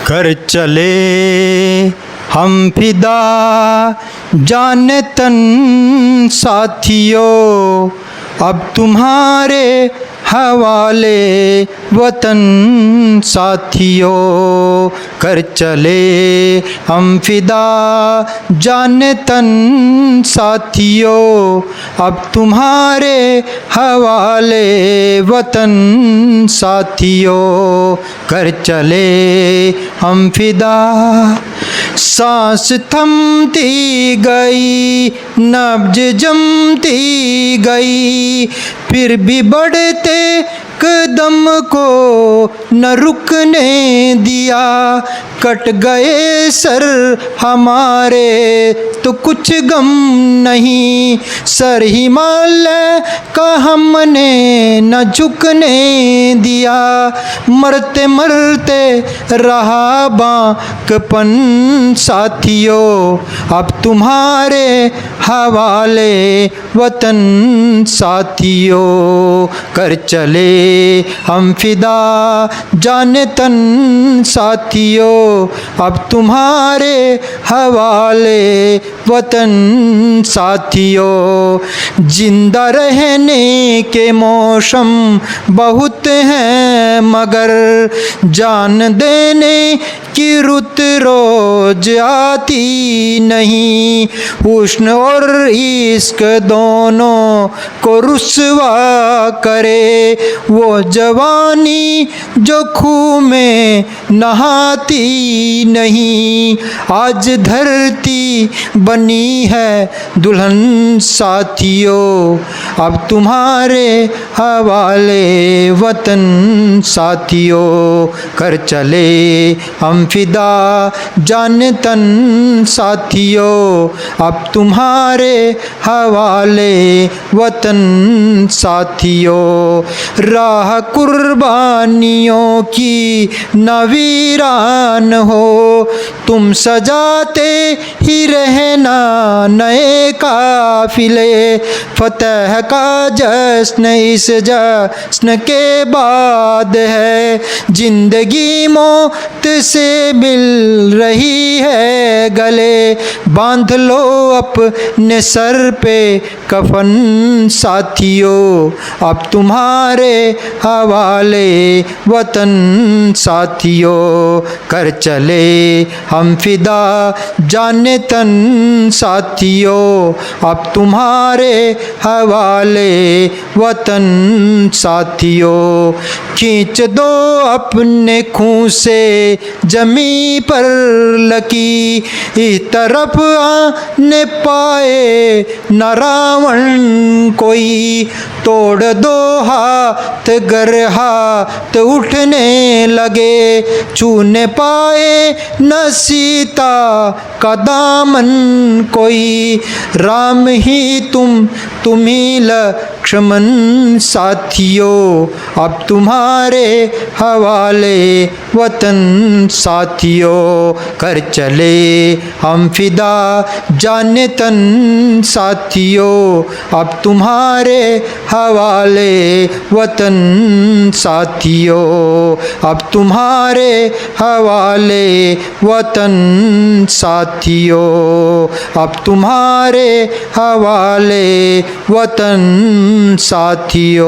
कर चले हम फिदा जाने तन साथियों, अब तुम्हारे हवाले वतन साथियों। कर चले हम फिदा जाने तन साथियों, अब तुम्हारे हवाले वतन साथियों। कर चले हम फिदा। सांस थमती गई, नब्ज जमती गई, फिर भी बढ़ते कदम को न रुकने दिया। कट गए सर हमारे तो कुछ गम नहीं, सर हिमालय का हमने न झुकने दिया। मरते मरते रहा बांकपन साथियों, अब तुम्हारे हवाले वतन साथियों। कर चले हम फिदा जाने तन साथियों, अब तुम्हारे हवाले वतन साथियों। जिंदा रहने के मौसम बहुत हैं, मगर जान देने की रुत रोज आती नहीं। हुस्न और इश्क दोनों को रुसवा करे वो जवानी जो खूह में नहाती नहीं। आज धरती बनी है दुल्हन साथियों, अब तुम्हारे हवाले वतन साथियों। कर चले हम फिदा जाने तन साथियों, अब तुम्हारे हवाले वतन साथियों। राह कुर्बानियों की नवीरान हो, तुम सजाते ही रहना नए काफिले। फतह का जश्न इस जश्न के बाद है, जिंदगी मौत से मिल रही है गले। बांध लो अपने सर पे कफन साथियों, अब तुम्हारे हवाले वतन साथियों। कर चले हम फिदा जाने तन साथियों, अब तुम्हारे हवाले वतन साथियों। खींच दो अपने खून से जमी पर लकी, इस तरफ आने पाए न रावण कोई। तोड़ दो हाथ गर हाथ उठने लगे, छूने पाए न सीता का दामन कोई। राम ही तुम ही लक्ष्मण साथियों, अब तुम्हारे हवाले वतन साथियों। कर चले हम फिदा जाने तन साथियों, अब तुम्हारे हवाले वतन साथियों। अब तुम्हारे हवाले वतन साथियों, अब तुम्हारे हवाले वतन साथियों।